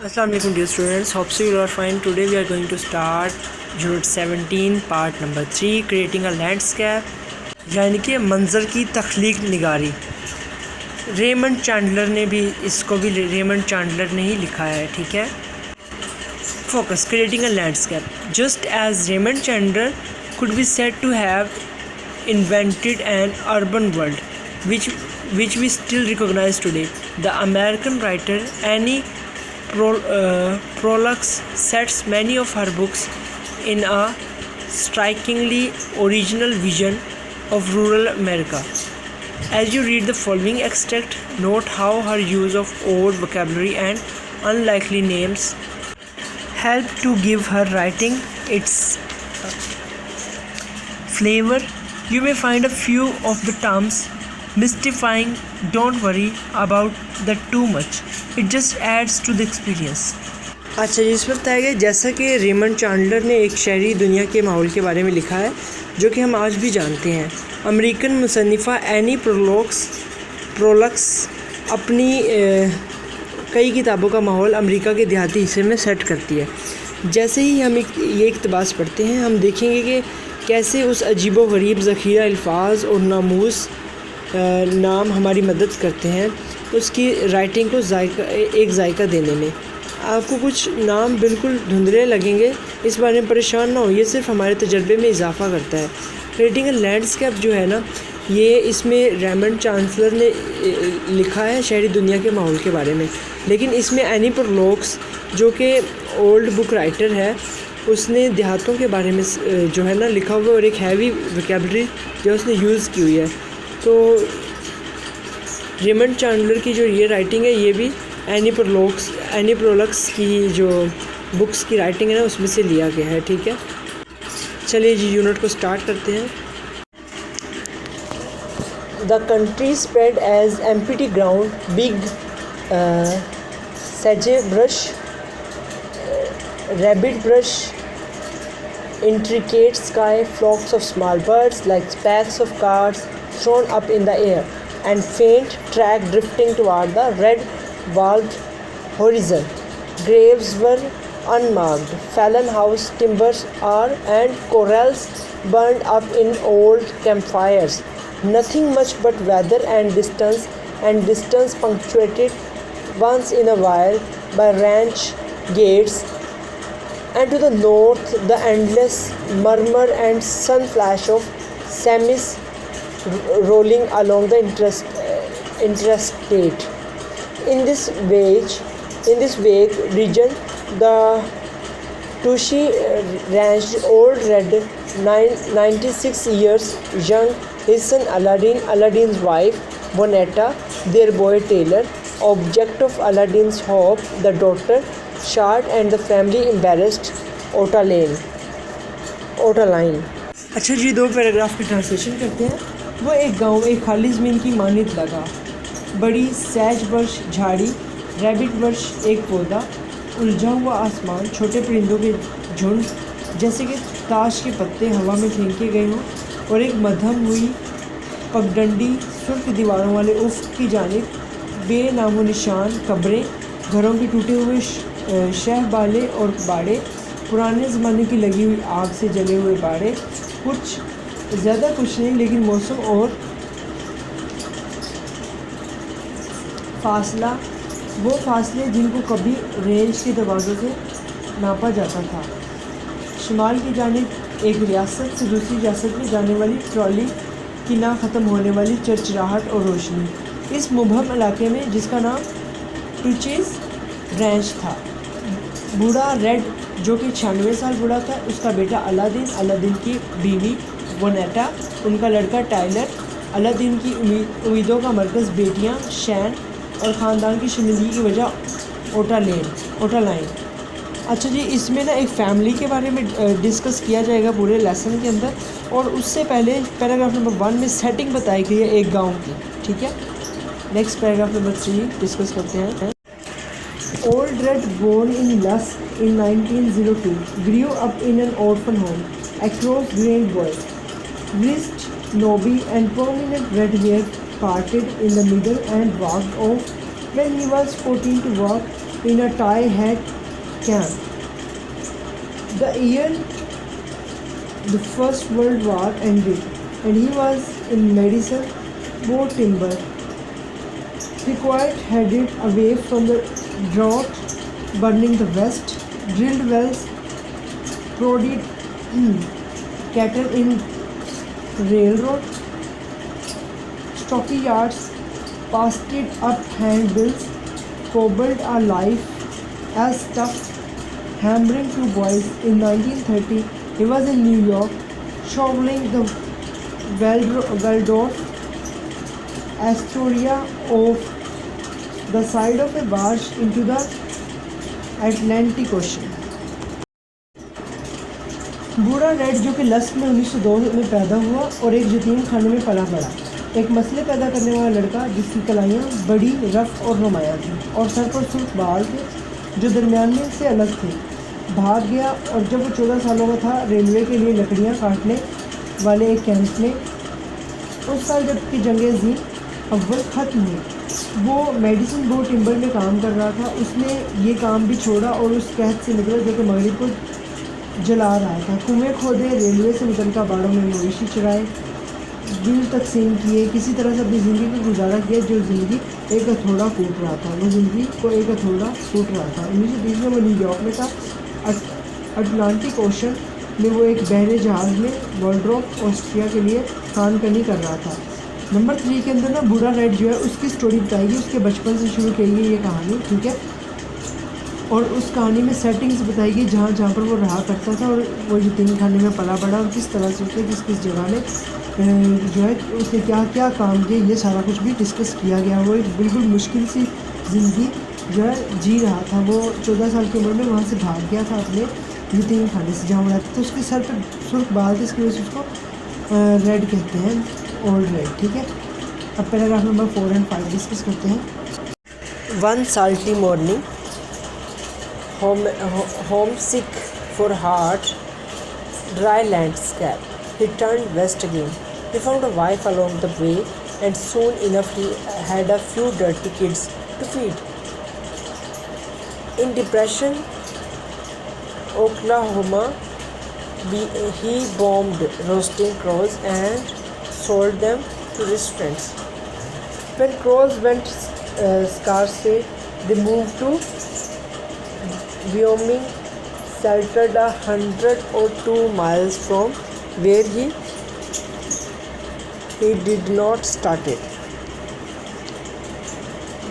Assalamualaikum dear students, hope so you are fine. Today we are going to start unit 17 part number 3 creating a landscape यानी कि मंज़र की तख्लीक निगारी। Raymond Chandler ने भी इसको भी रेमंड चांडलर ने ही लिखा है, ठीक है। Focus creating a landscape. Just as Raymond Chandler could be said to have invented an urban world which we still recognize today, the American writer Annie Proulx sets many of her books in a strikingly original vision of rural America. As you read the following extract, note how her use of old vocabulary and unlikely names help to give her writing its flavor. You may find a few of the terms mystifying. Don't worry about that too much. It just adds to the experience. अच्छा जी, इसमें बताया गया जैसा कि Raymond Chandler ने एक शहरी दुनिया के माहौल के बारे में लिखा है जो कि हम आज भी जानते हैं। अमेरिकन मुसन्निफ़ा एनी प्रोलक्स अपनी कई किताबों का माहौल अमेरिका के देहाती हिस्से में सेट करती है। जैसे ही हम ये इक़्तिबास पढ़ते हैं हम देखेंगे कि कैसे उस अजीबो गरीब ज़ख़ीरा अल्फाज और नामूस नाम हमारी मदद करते हैं उसकी राइटिंग को एक जायका देने में। आपको कुछ नाम बिल्कुल धुंधले लगेंगे, इस बारे में परेशान ना हो, ये सिर्फ हमारे तजर्बे में इजाफ़ा करता है। क्रिएटिंग अ लैंडस्केप जो है ना, ये इसमें रेमंड चांडलर ने लिखा है शहरी दुनिया के माहौल के बारे में, लेकिन इसमें एनी प्रोलक्स जो कि ओल्ड बुक राइटर है उसने देहातों के बारे में जो है ना लिखा हुआ और एक हैवी वोकैबुलरी जो उसने यूज़ की हुई है। तो रेमंड चांडलर की जो ये राइटिंग है ये भी एनी प्रोलक्स की जो बुक्स की राइटिंग है ना उसमें से लिया गया है, ठीक है। चलिए जी यूनिट को स्टार्ट करते हैं। The country spread as empty ground, big sagebrush, rabbit brush, intricate sky, flocks of small birds like specks of clouds thrown up in the air, and faint track drifting toward the red-walled horizon. Graves were unmarked, fallen house timbers and corrals burned up in old campfires. Nothing much but weather and distance punctuated once in a while by ranch gates, and to the north the endless murmur and sun flash of semis rolling along the interstate. In this vague region, the Tushy Ranch old red 96 years young, his son Aladdin's wife Bonetta, their boy Taylor, object of Aladdin's hope, the daughter Shad, and the family embarrassed Otaline. अच्छा जी, दो paragraph की translation करते हैं। वो एक गांव एक खाली ज़मीन की मानित लगा, बड़ी सैज वर्ष झाड़ी, रैबिट वर्ष एक पौधा, उलझा हुआ आसमान, छोटे परिंदों के झुंड जैसे कि ताश के पत्ते हवा में फेंके गए हों, और एक मध्यम हुई पगडंडी सुर्ख दीवारों वाले उफ़ की जानिब बेनामो निशान कब्रें, घरों के टूटे हुए शह बाले और बाड़े, पुराने ज़माने की लगी हुई आग से जले हुए बाड़े, कुछ ज़्यादा कुछ नहीं, लेकिन मौसम और फासला, वो फासले जिनको कभी रेंज के दरवाज़ों से नापा जाता था। शुमाल की जानिब एक रियासत से दूसरी रियासत में जाने वाली ट्रॉली की ना ख़त्म होने वाली चरचराहट और रोशनी। इस मुबहम इलाके में जिसका नाम टुचीज़ रैंच था, बूढ़ा रेड जो कि 96 साल बूढ़ा था, उसका बेटा अलादीन की बीवी बोनेटा, उनका लड़का टाइलर, अलादीन की उम्मीदों का मरकज़ बेटियां शैन, और ख़ानदान की शर्मिंदगी की वजह ओटालाइन। अच्छा जी, इसमें ना एक फ़ैमिली के बारे में डिस्कस किया जाएगा पूरे लेसन के अंदर, और उससे पहले पैराग्राफ नंबर 1 में सेटिंग बताई गई है एक गांव की, ठीक है। नेक्स्ट पैराग्राफ नंबर 3 डिस्कस करते हैं। Old Red, born in Lusk in 1902, grew up in an orphan home across Green Bois. Wrist, knobby and prominent red hair parted in the middle, and walked off when he was 14 to work in a tie hat can. The year the First World War ended, and he was in Madison Bow Timber. He quite headed away from the drought burning the West, drilled wells, prodded cattle in railroad, stocky yards, pasted up handbills, cobbled a life as tough, hammering two boys. In 1930, he was in New York, shoveling the Waldorf Astoria off the side of a barge into the Atlantic Ocean. बूढ़ा red जो कि लस्क में 1902 में पैदा हुआ और एक यतीम खाने में पला बड़ा, एक मसले पैदा करने वाला लड़का जिसकी कलाइयाँ बड़ी रफ़ और नुमायाँ थीं और सर पर सुर्ख बाल थे जो दरमियान में से अलग थे, भाग गया। और जब वो 14 सालों का था, रेलवे के लिए लकड़ियाँ काटने वाले एक कैंप में, उस साल जबकि जंग अज़ीम अव्वल ख़त्म हुई, वो मेडिसन बो टिम्बर में काम कर रहा था। उसने ये काम भी छोड़ा और उस कहत से निकला जो कि मगरिब को जला रहा था। कुएँ खोदे, रेलवे से मुतल्लिका बाड़ों में मवेशी चराए, बिल तकसीम किए, किसी तरह से अपनी ज़िंदगी को गुजारा किया। जो ज़िंदगी एक हथौड़ा कूट रहा था, वो ज़िंदगी को एक हथौड़ा कूट रहा था। 1920 में वो न्यूयॉर्क में था। अटलांटिक ओशन में वो एक बहरे जहाज़ में वॉल्ड्रॉफ ऑस्ट्रिया के लिए खानकनी कर रहा था। नंबर 3 के अंदर ना बूढ़ा रेड जो है उसकी स्टोरी बताएगी, उसके बचपन से शुरू की गई ये कहानी, ठीक है। और उस कहानी में सेटिंग्स बताएगी जहाँ जहाँ पर वो रहा करता था और वो यतीम खाने में पला बड़ा और किस तरह से उसने किस किस जगह में जो है उसने क्या क्या काम किए, ये सारा कुछ भी डिस्कस किया गया। वो एक बिल्कुल मुश्किल सी ज़िंदगी जो है जी रहा था। वो 14 साल की उम्र में वहाँ से भाग गया था अपने यतीम खाने से जहाँ वो रहता था। उसके सर पर सुर्ख बाल थे, इसकी वजह से उसको रेड कहते हैं, ओल्ड रेड, ठीक है। अब पैराग्राफ नंबर 4 और 5 डिस्कस करते हैं। One salty morning, homesick for heart, dry landscape, he turned west again. He found a wife along the way, and soon enough he had a few dirty kids to feed. In Depression, Oklahoma, he bombed roasting crows and sold them to restaurants. When crows went scarce, they moved to Wyoming, settled 102 miles from where he did not start it.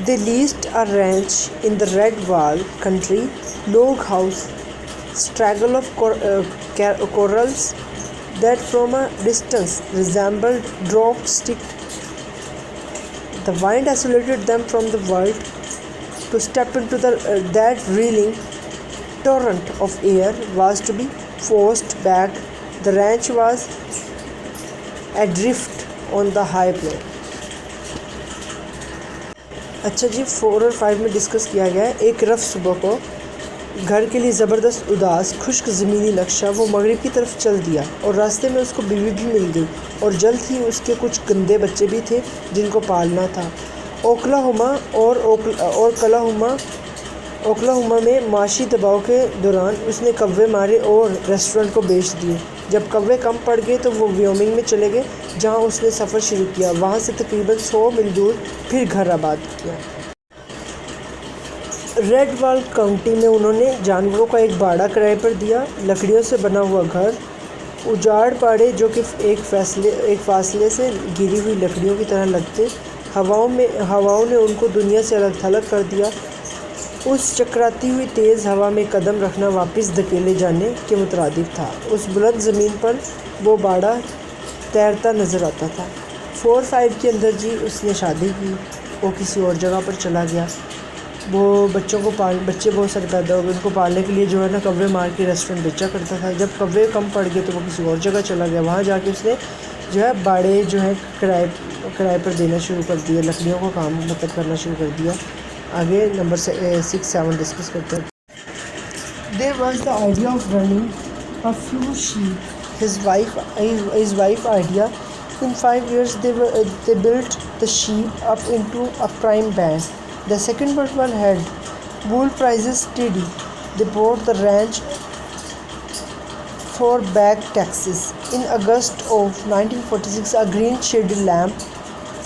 They leased a ranch in the Red Wall country, log house, straggle of corrals that from a distance resembled dropped stick. The wind isolated them from the world. To step into that reeling torrent of air was to be forced back. The ranch was adrift on the high plain. अच्छा जी, 4 और 5 में discuss किया गया है। एक rough सुबह को घर के लिए ज़बरदस्त उदास खुश्क ज़मीनी नक्शा वो मगरिब की तरफ चल दिया और रास्ते में उसको बीवी भी मिल गई और जल्द ही उसके कुछ गंदे बच्चे भी थे जिनको पालना था। ओक्लाहोमा में माशी दबाव के दौरान उसने कव्वे मारे और रेस्टोरेंट को बेच दिए। जब कव्वे कम पड़ गए तो वो व्योमिंग में चले गए जहाँ उसने सफ़र शुरू किया। वहाँ से तकरीबन 100 मील दूर फिर घर आबाद किया। रेड वॉल काउंटी में उन्होंने जानवरों का एक बाड़ा किराए पर दिया। लकड़ियों से बना हुआ घर, उजाड़ बाड़े जो कि एक फासले से गिरी हुई लकड़ियों की तरह लगते। हवाओं ने उनको दुनिया से अलग थलग कर दिया। उस चकराती हुई तेज़ हवा में कदम रखना वापस धकेले जाने के मुतरादिफ था। उस बुलंद ज़मीन पर वो बाड़ा तैरता नज़र आता था। 4-5 के अंदर जी उसने शादी की, वो किसी और जगह पर चला गया। वो बच्चे बहुत सारे पैदा हो गए, उनको पालने के लिए जो है ना कव्वे मार के रेस्टोरेंट बेचा करता था। जब कव्वे कम पड़ गए तो वो किसी और जगह चला गया। वहाँ जाके उसने जो है बाड़े जो है किराए पर देना शुरू कर दिया, लकड़ियों का काम मतलब करना शुरू कर दिया। आगे नंबर 6-7 डिस्कस करते हैं। There was the idea of running a few sheep. His wife idea. In 5 years they built the sheep up into a prime band. The Second World War had Wool prices steady. They bought the ranch for back taxes. In August of 1946, a green shaded lamp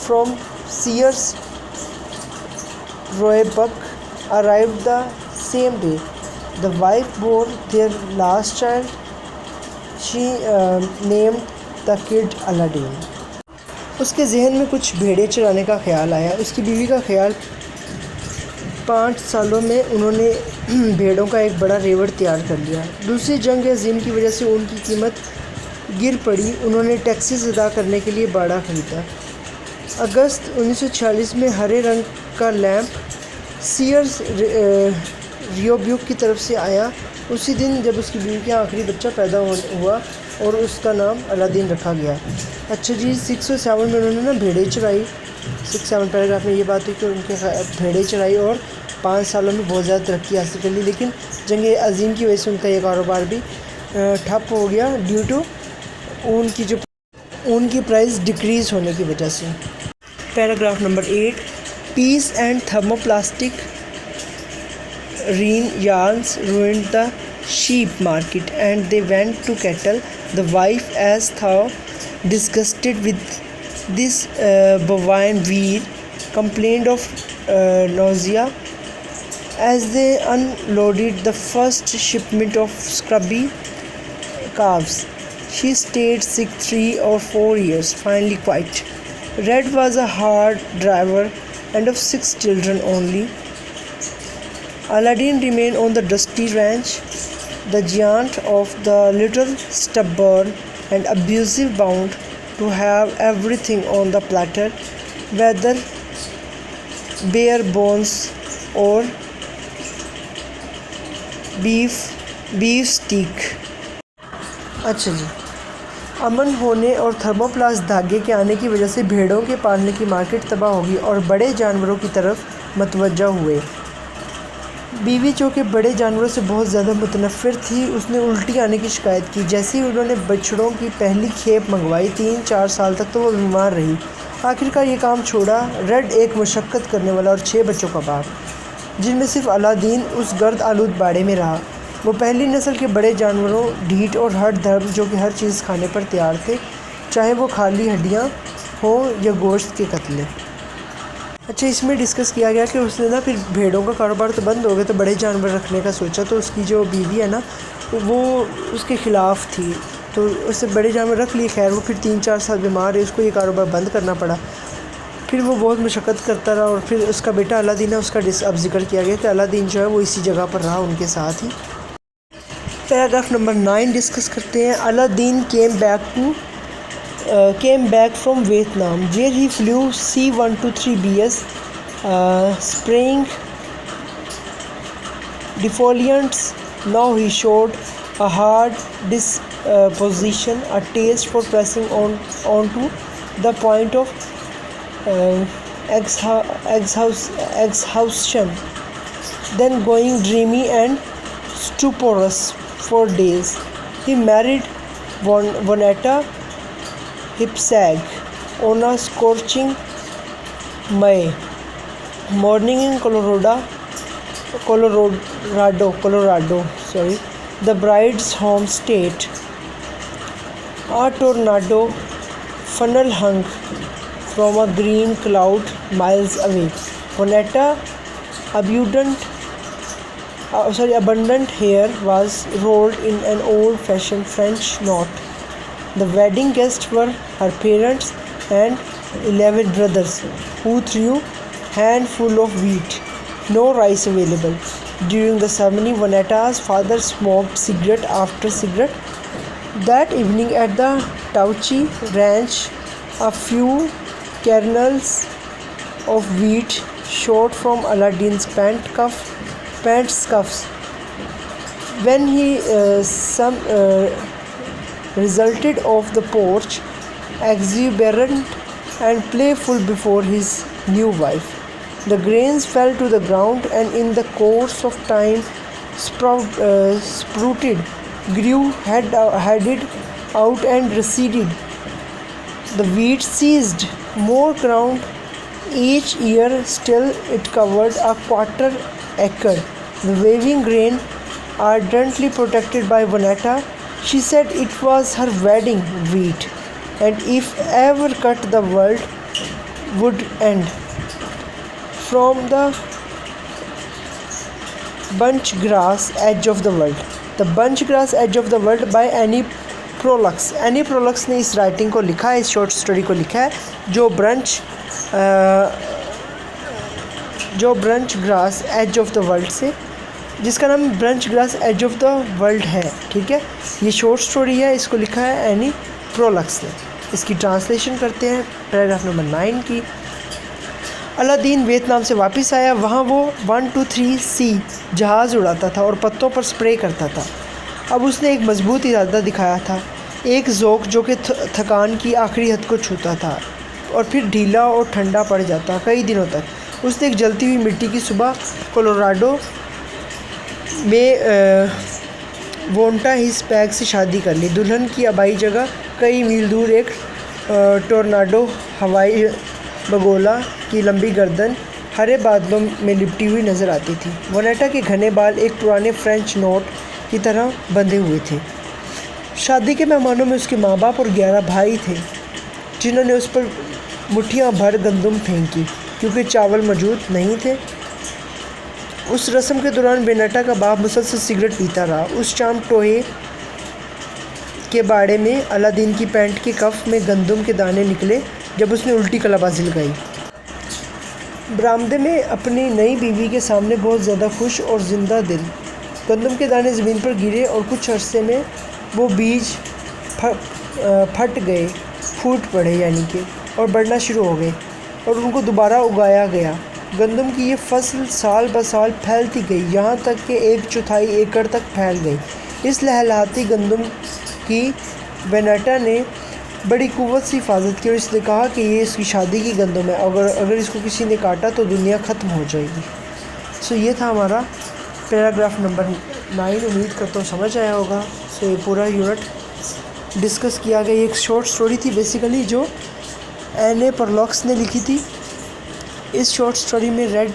from Sears Roebuck arrived the same day. The wife bore their last child. She named the kid Aladdin. उसके जहन में कुछ भेड़ें चराने का ख्याल आया। उसकी बीवी का ख्याल 5 सालों में उन्होंने भेड़ों का एक बड़ा रेवड़ तैयार कर लिया। दूसरी जंग अजीम की वजह से उनकी कीमत गिर पड़ी। उन्होंने टैक्सेस अदा करने के लिए बाड़ा खरीदा। अगस्त 1946 में हरे रंग का लैंप सीयर्स रियोब्यूक की तरफ से आया। उसी दिन जब उसकी बीवी का आखिरी बच्चा पैदा हुआ और उसका नाम अलादीन रखा गया। अच्छा जी, 6 और 7 में उन्होंने ना भेड़ें चराई। 6-7 पैराग्राफ में ये बात हुई कि उनके भेड़ें चराई और 5 सालों में बहुत ज़्यादा तरक्की हासिल कर ली। लेकिन जंग अजीम की वजह से उनका ये कारोबार भी ठप हो गया ड्यू टू उनकी प्राइस डिक्रीज़ होने की वजह से। Paragraph number 8, piece and thermoplastic yarns ruined the sheep market and they went to cattle. The wife, as though disgusted with this bovine weed, complained of nausea as they unloaded the first shipment of scrubby calves. She stayed sick 3 or 4 years, finally quit. Red was a hard driver and of 6 children only. Aladdin remained on the dusty ranch, the giant of the little, stubborn and abusive, bound to have everything on the platter, whether bare bones or beef steak. अच्छा जी, अमन होने और thermoplast धागे के आने की वजह से भेड़ों के पालने की मार्केट तबाह होगी और बड़े जानवरों की तरफ मतवज्जा हुए। बीवी जो कि बड़े जानवरों से बहुत ज़्यादा मुतनफ़िर थी, उसने उल्टी आने की शिकायत की। जैसे ही उन्होंने बछड़ों की पहली खेप मंगवाई, 3-4 साल तक तो वो बीमार रही। आखिरकार ये काम छोड़ा। रेड एक मशक्क़त करने वाला और 6 बच्चों का बाप, जिनमें सिर्फ अलादीन उस गर्द आलूद बाड़े में रहा। वो पहली नस्ल के बड़े जानवरों, ढीठ और हट धर्म, जो कि हर चीज़ खाने पर तैयार थे, चाहे वो खाली हड्डियाँ हों या गोश्त के कतले। अच्छा, इसमें डिस्कस किया गया कि उसने ना फिर भेड़ों का कारोबार तो बंद हो गया, तो बड़े जानवर रखने का सोचा। तो उसकी जो बीवी है ना, वो उसके ख़िलाफ़ थी, तो उससे बड़े जानवर रख लिए। खैर वो फिर 3-4 साल बीमार है, उसको ये कारोबार बंद करना पड़ा। फिर वो बहुत मशक्क़त करता रहा और फिर उसका बेटा अलादीन है, उसका अब जिक्र किया गया कि अलादीन जो है वो इसी जगह पर रहा उनके साथ ही। पैराग्राफ नंबर 9 डिस्कस करते हैं। Aladdin came back from Vietnam, where he flew C-123 spraying defoliants. Now he showed a hard disposition, a taste for pressing onto the point of exhaustion, then going dreamy and stuporous for days. He married Vonetta Hipsag on a scorching May morning in Colorado. The bride's home state. A tornado funnel hung from a green cloud miles away. Vonetta, abundant hair was rolled in an old-fashioned French knot. The wedding guests were her parents and 11 brothers, who threw handful of wheat. No rice available. During the ceremony, Vonetta's father smoked cigarette after cigarette. That evening at the Tauchi ranch, a few kernels of wheat shot from Aladdin's pants cuffs. When he resulted off the porch, exuberant and playful before his new wife. The grains fell to the ground and in the course of time sprouted, grew, headed out and receded. The wheat seized more ground Each year still it covered a quarter acre. The waving grain ardently protected by Vonetta. She said it was her wedding wheat, and if ever cut the world would end. From the Bunchgrass Edge of the World. The Bunchgrass Edge of the World by Annie Proulx. Annie Proulx ने इस writing को लिखा है, इस short story को लिखा है, जो brunch grass edge of the world से, जिसका नाम brunch grass edge of the world है। ठीक है, ये शॉर्ट स्टोरी है, इसको लिखा है एनी प्रोलक्स ने। इसकी ट्रांसलेशन करते हैं पैराग्राफ नंबर 9 की। अलादीन वियतनाम से वापस आया। वहाँ वो 123C जहाज़ उड़ाता था और पत्तों पर स्प्रे करता था। अब उसने एक मजबूत इरादा दिखाया था, एक ज़ोक जो कि थकान की आखिरी हद को छूता था और फिर ढीला और ठंडा पड़ जाता कई दिनों तक। उसने एक जलती हुई मिट्टी की सुबह कोलोराडो में वोंटा हिस्पैग से शादी कर ली। दुल्हन की आबाई जगह कई मील दूर एक टोर्नाडो हवाई बगोला की लंबी गर्दन हरे बादलों में लिपटी हुई नज़र आती थी। वोनेटा के घने बाल एक पुराने फ्रेंच नोट की तरह बंधे हुए थे। शादी के मेहमानों में उसके माँ बाप और 11 भाई थे, जिन्होंने उस पर मुट्ठियाँ भर गंदम फेंकी क्योंकि चावल मौजूद नहीं थे। उस रस्म के दौरान वेनेटा का बाप मुसलसल सिगरेट पीता रहा। उस शाम टोहे के बाड़े में अलादीन की पैंट के कफ में गंदम के दाने निकले जब उसने उल्टी कलाबाजी लगाई। बरामदे में अपनी नई बीवी के सामने बहुत ज़्यादा खुश और ज़िंदा दिल गंदम के दाने ज़मीन पर गिरे और कुछ अरसे में वो बीज फट गए, फूट पड़े यानी कि, और बढ़ना शुरू हो गए और उनको दोबारा उगाया गया। गंदम की ये फसल साल ब साल फैलती गई, यहाँ तक कि 1/4 एकड़ तक फैल गई। इस लहलहाती गंदम की वेनेटा ने बड़ी कुव्वत से हिफाजत की और इसने कहा कि ये इसकी शादी की गंदम है, अगर इसको किसी ने काटा तो दुनिया ख़त्म हो जाएगी। सो ये था हमारा पैराग्राफ नंबर 9। उम्मीद करता हूँ समझ आया होगा। सो ये पूरा यूनिट डिस्कस किया गया। एक शॉर्ट स्टोरी थी बेसिकली जो एनी प्रोलक्स ने लिखी थी। इस शॉर्ट स्टोरी में रेड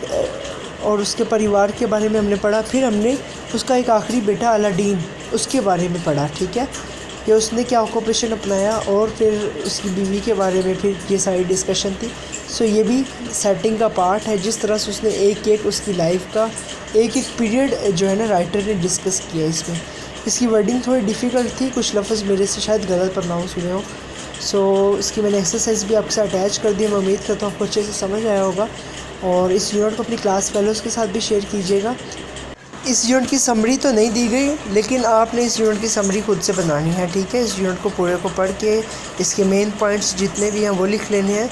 और उसके परिवार के बारे में हमने पढ़ा, फिर हमने उसका एक आखिरी बेटा अलादीन उसके बारे में पढ़ा। ठीक है, कि उसने क्या ऑक्यूपेशन अपनाया और फिर उसकी बीवी के बारे में फिर ये सारी डिस्कशन थी। सो ये भी सेटिंग का पार्ट है, जिस तरह से उसने एक उसकी लाइफ का एक पीरियड जो है ना राइटर ने डिस्कस किया। इसकी वर्डिंग थोड़ी डिफ़िकल्ट थी, कुछ लफ्ज़ मेरे से शायद गलत प्रोनाउंस हुए हों। सो इसकी मैंने एक्सरसाइज भी आपके साथ अटैच कर दी। मैं उम्मीद करता हूँ आपको अच्छे से समझ आया होगा और इस यूनिट को अपनी क्लास फेलोज़ के साथ भी शेयर कीजिएगा। इस यूनिट की समरी तो नहीं दी गई, लेकिन आपने इस यूनिट की समरी खुद से बनानी है। ठीक है, इस यूनिट को पूरे को पढ़ के इसके मेन पॉइंट्स जितने भी हैं वो लिख लेने हैं।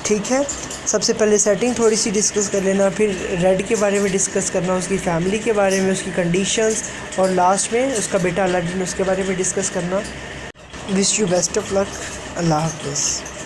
ठीक है, सबसे पहले सेटिंग थोड़ी सी डिस्कस कर लेना, फिर रेड के बारे में डिस्कस करना, उसकी फ़ैमिली के बारे में, उसकी कंडीशंस, और लास्ट में उसका बेटा अलादीन उसके बारे में डिस्कस करना। Wish you best of luck. अल्लाह हाफ़िज़।